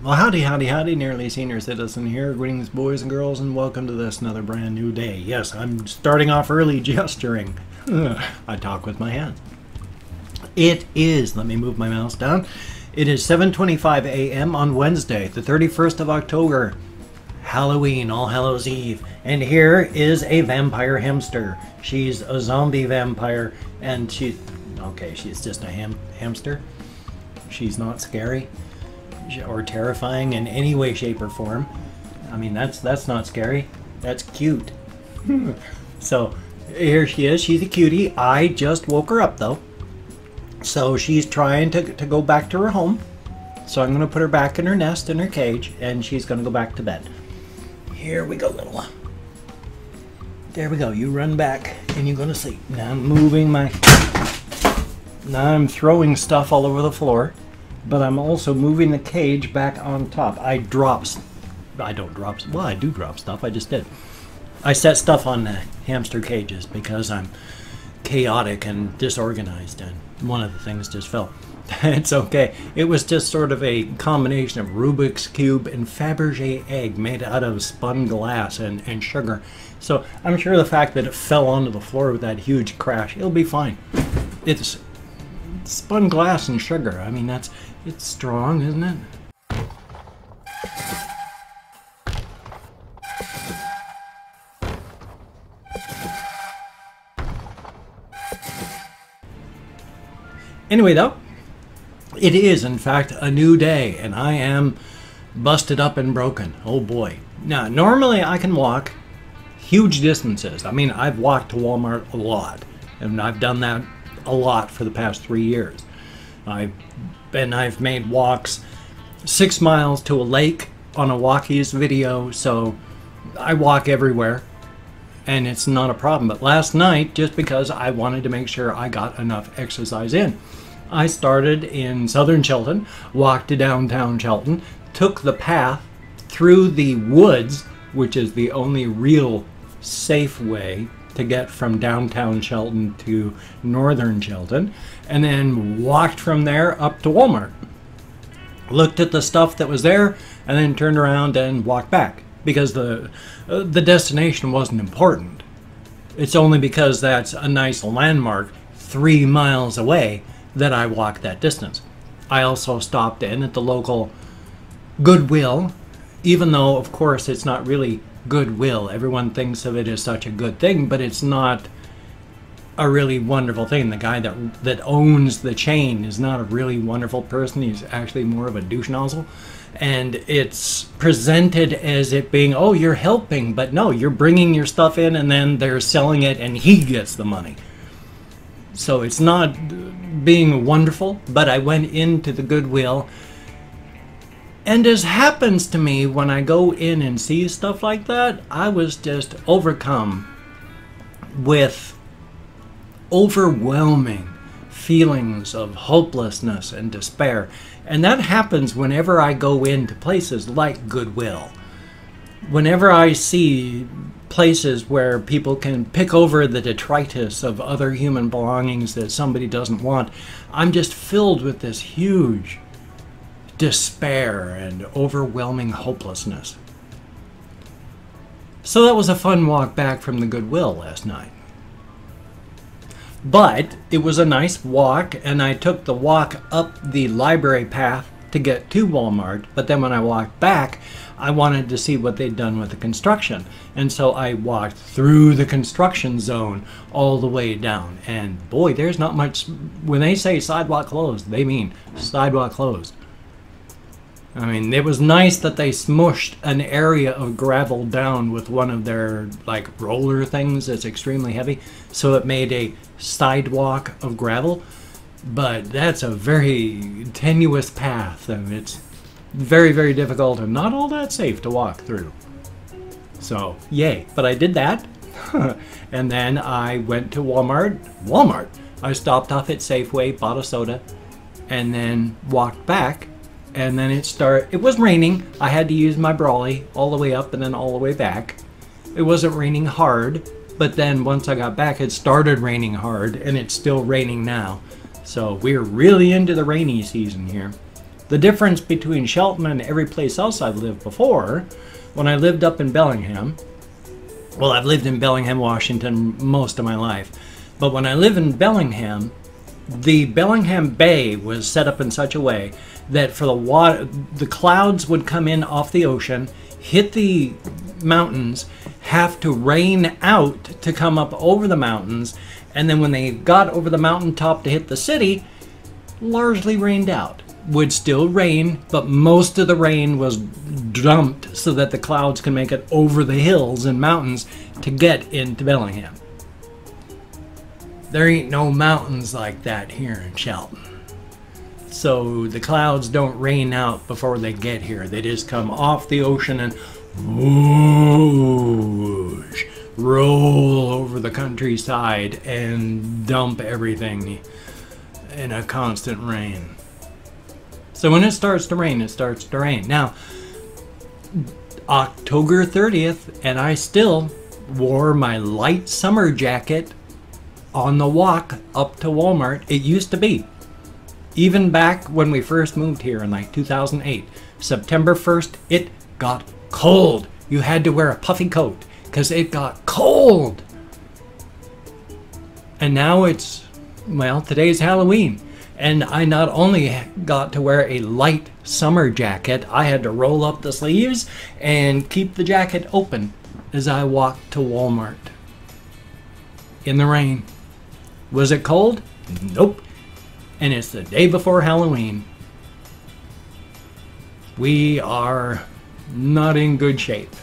Well, howdy, howdy, howdy, nearly senior citizen here. Greetings, boys and girls, and welcome to this another brand new day. Yes, I'm starting off early gesturing. I talk with my hands. It is, let me move my mouse down. It is 7:25 a.m. on Wednesday, the 31st of October. Halloween, All Hallows Eve. And here is a vampire hamster. She's a zombie vampire, and she's just a hamster. She's not scary or terrifying in any way, shape, or form. I mean, that's not scary. That's cute. So here she is. She's a cutie. I just woke her up though. So she's trying to go back to her home. So I'm going to put her back in her nest, in her cage, and she's going to go back to bed. Here we go, little one. There we go. You run back and you're going to sleep. Now I'm throwing stuff all over the floor. But I'm also moving the cage back on top. I do drop stuff. I just did. I set stuff on the hamster cages because I'm chaotic and disorganized, and one of the things just fell. It's okay. It was just sort of a combination of Rubik's Cube and Fabergé egg made out of spun glass and sugar. So I'm sure the fact that it fell onto the floor with that huge crash, it'll be fine. It's spun glass and sugar. I mean, it's strong, isn't it? Anyway, though, it is, in fact, a new day, and I am busted up and broken. Oh, boy. Now, normally I can walk huge distances. I mean, I've walked to Walmart a lot, and I've done that a lot for the past 3 years. I've made walks 6 miles to a lake on a walkies video, so I walk everywhere and it's not a problem. But last night, just because I wanted to make sure I got enough exercise in, I started in southern Shelton, walked to downtown Shelton, took the path through the woods, which is the only real safe way to get from downtown Shelton to northern Shelton, and then walked from there up to Walmart. Looked at the stuff that was there, and then turned around and walked back, because the destination wasn't important. It's only because that's a nice landmark 3 miles away that I walked that distance. I also stopped in at the local Goodwill, even though, of course, it's not really Goodwill. Everyone thinks of it as such a good thing, but it's not a really wonderful thing. The guy that owns the chain is not a really wonderful person. He's actually more of a douche nozzle. And it's presented as it being, oh, you're helping, but no, you're bringing your stuff in and then they're selling it and he gets the money. So it's not being wonderful, but I went into the Goodwill. And as happens to me when I go in and see stuff like that, I was just overcome with overwhelming feelings of hopelessness and despair. And that happens whenever I go into places like Goodwill. Whenever I see places where people can pick over the detritus of other human belongings that somebody doesn't want, I'm just filled with this huge despair and overwhelming hopelessness. So that was a fun walk back from the Goodwill last night. But it was a nice walk, and I took the walk up the library path to get to Walmart, but then when I walked back, I wanted to see what they'd done with the construction. And so I walked through the construction zone all the way down. And boy, there's not much. When they say sidewalk closed, they mean sidewalk closed. I mean, it was nice that they smushed an area of gravel down with one of their, like, roller things that's extremely heavy, so it made a sidewalk of gravel. But that's a very tenuous path, and it's very, very difficult and not all that safe to walk through. So, yay. But I did that, and then I went to Walmart. I stopped off at Safeway, bought a soda, and then walked back. And then it was raining. I had to use my brolly all the way up and then all the way back. It wasn't raining hard, but then once I got back, it started raining hard, and it's still raining now. So we're really into the rainy season here. The difference between Shelton and every place else I've lived before, when I lived up in Bellingham, well, I've lived in Bellingham, Washington most of my life, but when I lived in Bellingham, the Bellingham Bay was set up in such a way that for the water, the clouds would come in off the ocean, hit the mountains, have to rain out to come up over the mountains, and then when they got over the mountaintop to hit the city, largely rained out. Would still rain, but most of the rain was dumped so that the clouds can make it over the hills and mountains to get into Bellingham. There ain't no mountains like that here in Shelton. So the clouds don't rain out before they get here. They just come off the ocean and whoosh, roll over the countryside and dump everything in a constant rain. So when it starts to rain, it starts to rain. Now, October 30th, and I still wore my light summer jacket on the walk up to Walmart. It used to be. Even back when we first moved here in like 2008, September 1st, it got cold. You had to wear a puffy coat because it got cold. And now it's, well, today's Halloween. And I not only got to wear a light summer jacket, I had to roll up the sleeves and keep the jacket open as I walked to Walmart. In the rain. Was it cold? Nope. And it's the day before Halloween. We are not in good shape,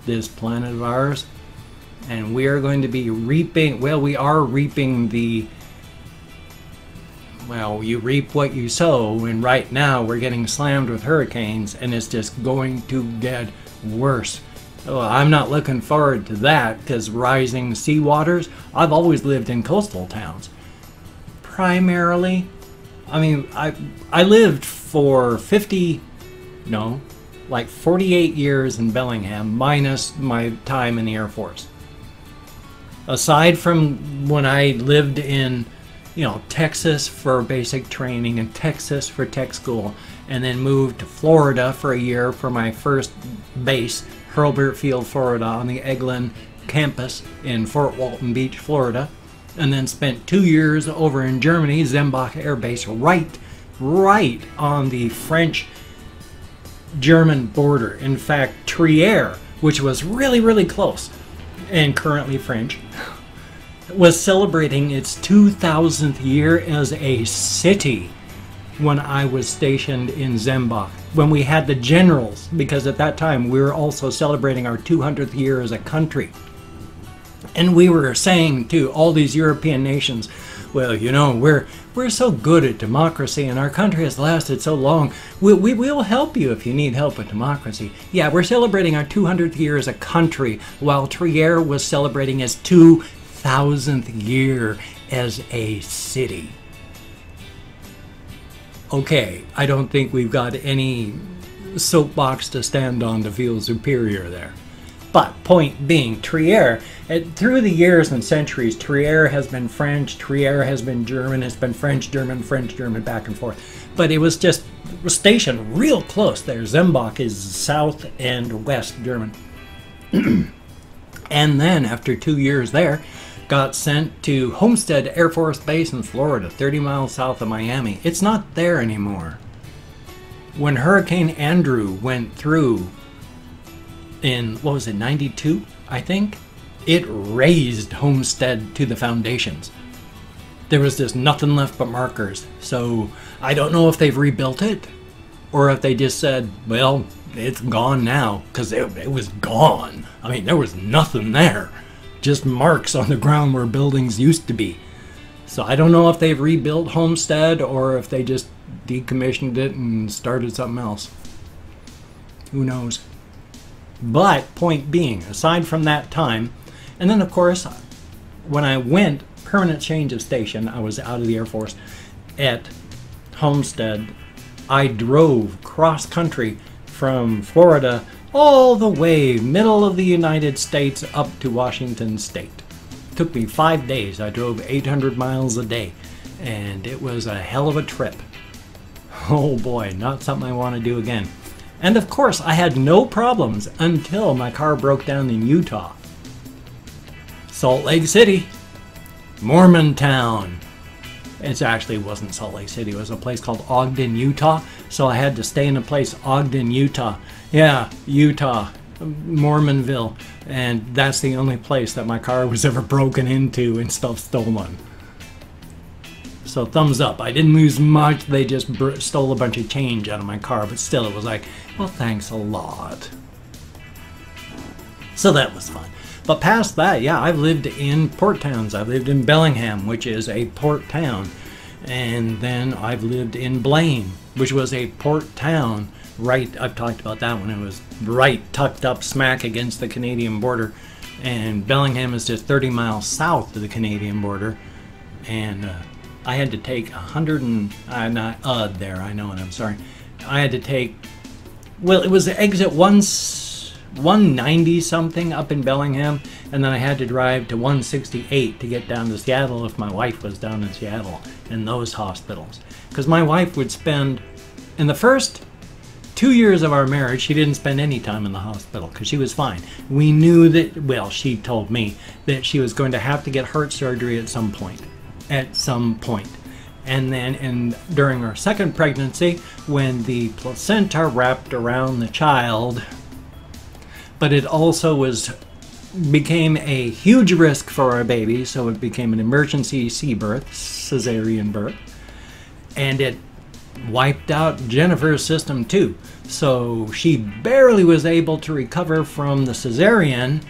this planet of ours. And we are going to be reaping, well, we are reaping the, well, you reap what you sow, and right now we're getting slammed with hurricanes, and it's just going to get worse. Well, I'm not looking forward to that, because rising sea waters, I've always lived in coastal towns. Primarily, I mean, I lived for 48 years in Bellingham, minus my time in the Air Force. Aside from when I lived in, you know, Texas for basic training and Texas for tech school, and then moved to Florida for a year for my first base, Hurlburt Field, Florida, on the Eglin campus in Fort Walton Beach, Florida, and then spent 2 years over in Germany, Zembach Air Base, right on the French-German border. In fact, Trier, which was really, really close, and currently French, was celebrating its 2000th year as a city when I was stationed in Zembach, when we had the generals, because at that time we were also celebrating our 200th year as a country. And we were saying to all these European nations, well, you know, we're so good at democracy and our country has lasted so long. We will help you if you need help with democracy. Yeah, we're celebrating our 200th year as a country, while Trier was celebrating its 2000th year as a city. Okay, I don't think we've got any soapbox to stand on to feel superior there. But point being, Trier, through the years and centuries, Trier has been French, Trier has been German, it's been French, German, back and forth. But it was just stationed real close there. Zembach is south and west German. And then, after 2 years there, got sent to Homestead Air Force Base in Florida, 30 miles south of Miami. It's not there anymore. When Hurricane Andrew went through in, what was it, 92, I think? It razed Homestead to the foundations. There was just nothing left but markers. So I don't know if they've rebuilt it, or if they just said, well, it's gone now, because it was gone. I mean, there was nothing there. Just marks on the ground where buildings used to be. So I don't know if they've rebuilt Homestead or if they just decommissioned it and started something else. Who knows? But point being, aside from that time, and then of course, when I went permanent change of station, I was out of the Air Force at Homestead. I drove cross country from Florida all the way middle of the United States up to Washington State. It took me 5 days. I drove 800 miles a day, and it was a hell of a trip. Oh boy, not something I want to do again. And of course, I had no problems until my car broke down in Utah. Salt Lake City, Mormontown. It actually wasn't Salt Lake City, it was a place called Ogden, Utah. So I had to stay in a place, Ogden, Utah. Yeah, Utah, Mormonville. And that's the only place that my car was ever broken into and stuff stolen. So thumbs up. I didn't lose much. They just stole a bunch of change out of my car. But still, it was like, well, thanks a lot. So that was fun. But past that, yeah, I've lived in port towns. I've lived in Bellingham, which is a port town. And then I've lived in Blaine, which was a port town. Right, I've talked about that one. It was right tucked up smack against the Canadian border. And Bellingham is just 30 miles south of the Canadian border. And I had to take 100 and, not there, I know, and I'm sorry. I had to take, well, it was the exit 190 something up in Bellingham, and then I had to drive to 168 to get down to Seattle if my wife was down in Seattle in those hospitals. Because my wife would spend, in the first 2 years of our marriage, she didn't spend any time in the hospital because she was fine. We knew that, well, she told me that she was going to have to get heart surgery at some point. And then during our second pregnancy, when the placenta wrapped around the child, but it also became a huge risk for our baby, so it became an emergency C-birth, cesarean birth, and it wiped out Jennifer's system too. So she barely was able to recover from the cesarean.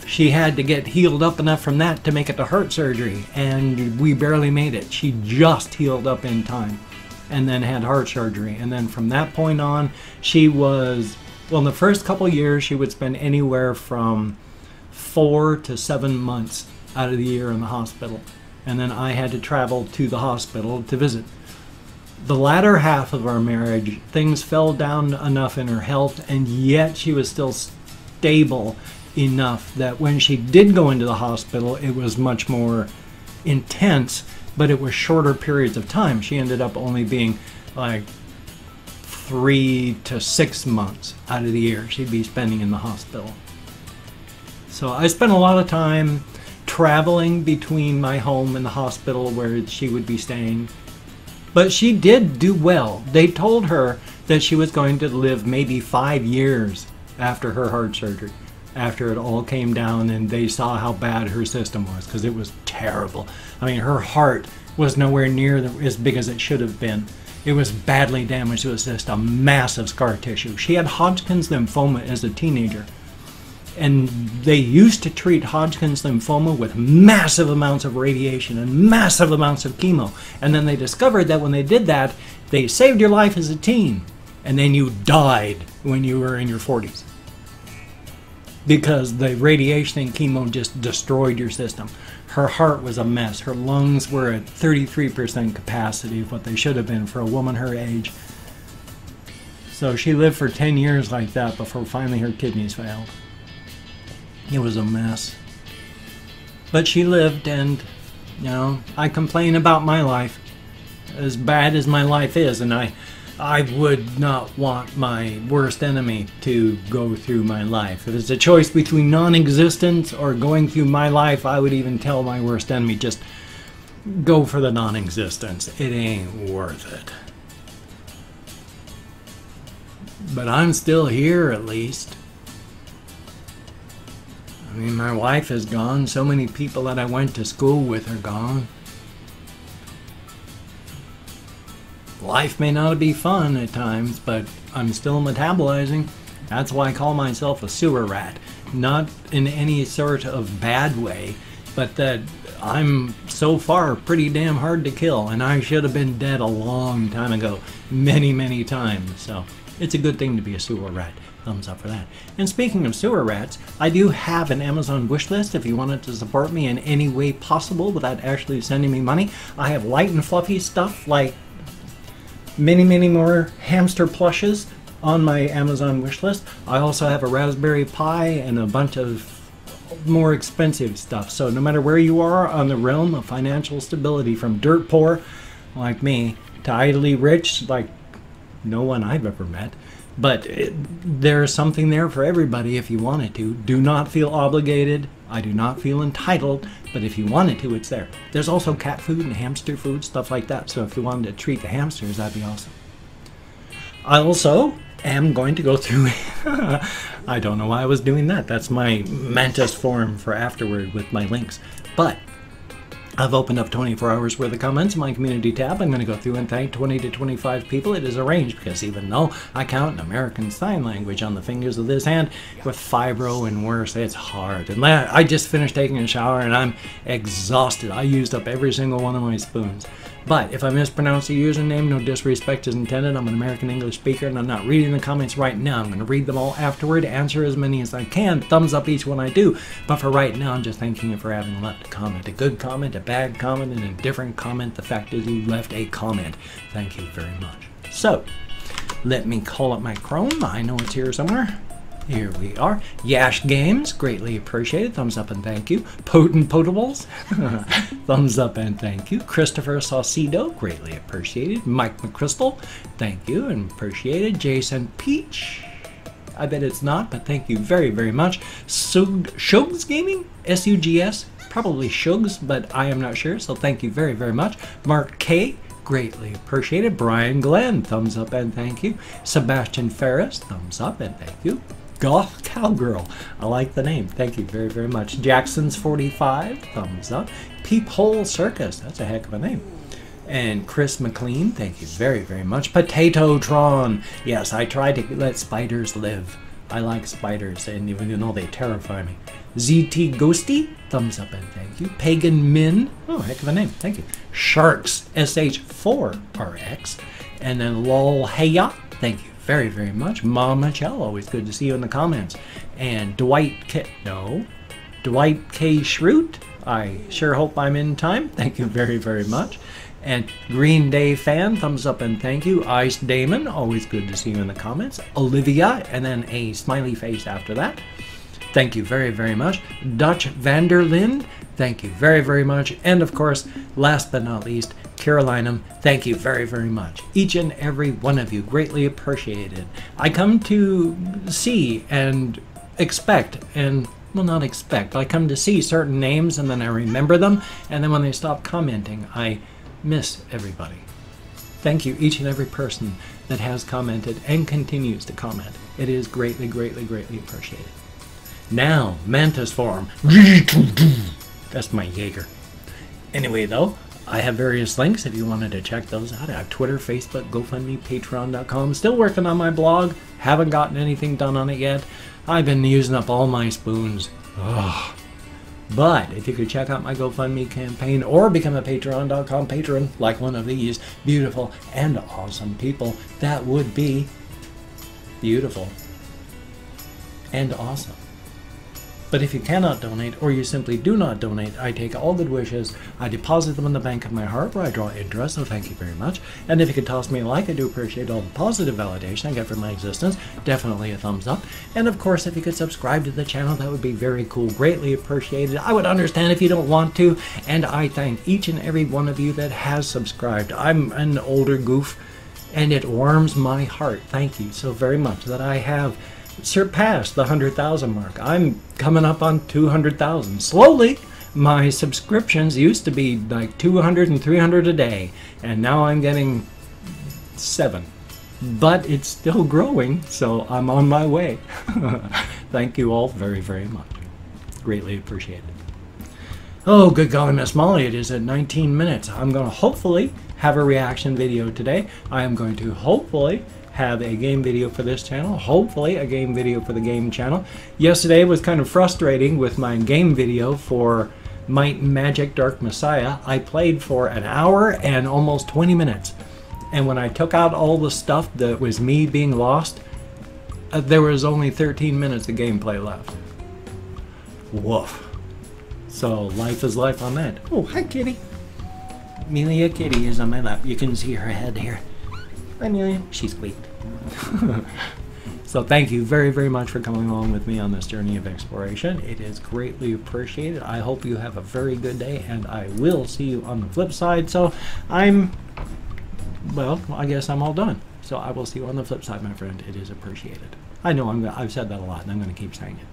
She had to get healed up enough from that to make it to heart surgery, and we barely made it. She just healed up in time and then had heart surgery. And then from that point on, she was, well, in the first couple of years, she would spend anywhere from 4 to 7 months out of the year in the hospital. And then I had to travel to the hospital to visit. The latter half of our marriage, things fell down enough in her health, and yet she was still stable enough that when she did go into the hospital, it was much more intense, but it was shorter periods of time. She ended up only being like 3 to 6 months out of the year she'd be spending in the hospital. So I spent a lot of time traveling between my home and the hospital where she would be staying. But she did do well. They told her that she was going to live maybe 5 years after her heart surgery, after it all came down and they saw how bad her system was, because it was terrible. I mean, her heart was nowhere near as big as it should have been. It was badly damaged. It was just a massive scar tissue. She had Hodgkin's lymphoma as a teenager. And they used to treat Hodgkin's lymphoma with massive amounts of radiation and massive amounts of chemo. And then they discovered that when they did that, they saved your life as a teen. And then you died when you were in your 40s. Because the radiation and chemo just destroyed your system. Her heart was a mess. Her lungs were at 33% capacity of what they should have been for a woman her age. So she lived for 10 years like that before finally her kidneys failed. It was a mess. But she lived, and, you know, I complain about my life. As bad as my life is, and I would not want my worst enemy to go through my life. If it's a choice between non-existence or going through my life, I would even tell my worst enemy, just go for the non-existence. It ain't worth it. But I'm still here, at least. I mean, my wife is gone. So many people that I went to school with are gone. Life may not be fun at times, but I'm still metabolizing. That's why I call myself a sewer rat. Not in any sort of bad way, but that I'm so far pretty damn hard to kill, and I should have been dead a long time ago. Many, many times. So it's a good thing to be a sewer rat. Thumbs up for that. And speaking of sewer rats, I do have an Amazon wish list if you wanted to support me in any way possible without actually sending me money. I have light and fluffy stuff like many more hamster plushes on my Amazon wish list. I also have a Raspberry Pi and a bunch of more expensive stuff. So no matter where you are on the realm of financial stability, from dirt poor like me tidily rich like no one I've ever met. But there's something there for everybody if you wanted to. Do not feel obligated. I do not feel entitled. But if you wanted to, it's there. There's also cat food and hamster food, stuff like that. So if you wanted to treat the hamsters, that'd be awesome. I also am going to go through... I don't know why I was doing that. That's my Mantis form for afterward with my links. But I've opened up 24 hours worth of comments in my community tab. I'm going to go through and thank 20 to 25 people. It is arranged because even though I count American Sign Language on the fingers of this hand, with fibro and worse, it's hard. And I just finished taking a shower and I'm exhausted. I used up every single one of my spoons. But if I mispronounce the username, no disrespect is intended. I'm an American English speaker and I'm not reading the comments right now. I'm going to read them all afterward, answer as many as I can, thumbs up each one I do. But for right now, I'm just thanking you for having left a comment. A good comment, a bad comment, and a different comment. The fact is you left a comment. Thank you very much. So, let me call up my Chrome. I know it's here somewhere. Here we are. Yash Games, greatly appreciated. Thumbs up and thank you. Potent Potables, thumbs up and thank you. Christopher Saucedo, greatly appreciated. Mike McChrystal, thank you and appreciated. Jason Peach, I bet it's not, but thank you very, very much. Shugs Gaming, S-U-G-S, probably Shugs, but I am not sure, so thank you very, very much. Mark K, greatly appreciated. Brian Glenn, thumbs up and thank you. Sebastian Ferris, thumbs up and thank you. Goth Cowgirl, I like the name, thank you very, very much. Jackson's 45, thumbs up. Peephole Circus, that's a heck of a name. And Chris McLean, thank you very, very much. Potato Tron, yes, I try to let spiders live. I like spiders, and even though they terrify me. ZT Ghosty, thumbs up and thank you. Pagan Min, oh, heck of a name, thank you. Sharks, SH4RX. And then Lol Heya, thank you very, very much. Mama Chell, always good to see you in the comments. And Dwight K. Schrute, I sure hope I'm in time. Thank you very, very much. And Green Day Fan, thumbs up and thank you. Ice Damon, always good to see you in the comments. Olivia, and then a smiley face after that. Thank you very, very much. Dutch Vanderlind, thank you very, very much. And of course, last but not least, Carolinum, thank you very, very much. Each and every one of you, greatly appreciated. I come to see and expect, and well, not expect, I come to see certain names and then I remember them, and then when they stop commenting, I miss everybody. Thank you, each and every person that has commented and continues to comment. It is greatly, greatly, greatly appreciated. Now, Mantis form. That's my Jaeger. Anyway, though, I have various links if you wanted to check those out. I have Twitter, Facebook, GoFundMe, Patreon.com. Still working on my blog. Haven't gotten anything done on it yet. I've been using up all my spoons. Ugh. But if you could check out my GoFundMe campaign or become a Patreon.com patron, like one of these beautiful and awesome people, that would be beautiful and awesome. But if you cannot donate, or you simply do not donate, I take all good wishes, I deposit them in the bank of my heart where I draw interest, so thank you very much. And if you could toss me a like, I do appreciate all the positive validation I get from my existence, definitely a thumbs up. And of course, if you could subscribe to the channel, that would be very cool, greatly appreciated. I would understand if you don't want to, and I thank each and every one of you that has subscribed. I'm an older goof, and it warms my heart, thank you so very much, that I have surpassed the 100,000 mark. I'm coming up on 200,000 slowly. My subscriptions used to be like 200 and 300 a day, and now I'm getting 7, but it's still growing, so I'm on my way. Thank you all very, very much, greatly appreciated. Oh, good golly, Miss Molly, it is at 19 minutes. I'm going to hopefully have a reaction video today. I am going to hopefully have a game video for this channel, hopefully a game video for the game channel. Yesterday was kind of frustrating with my game video for Might and Magic Dark Messiah. I played for an hour and almost 20 minutes. And when I took out all the stuff that was me being lost, there was only 13 minutes of gameplay left. Woof. So life is life on that. Oh, hi kitty. Amelia Kitty is on my lap. You can see her head here. Amelia, she squeaked. So thank you very, very much for coming along with me on this journey of exploration. It is greatly appreciated. I hope you have a very good day, and I will see you on the flip side. So I'm well, I guess I'm all done. So I will see you on the flip side, my friend. It is appreciated. I know I've said that a lot, and I'm going to keep saying it.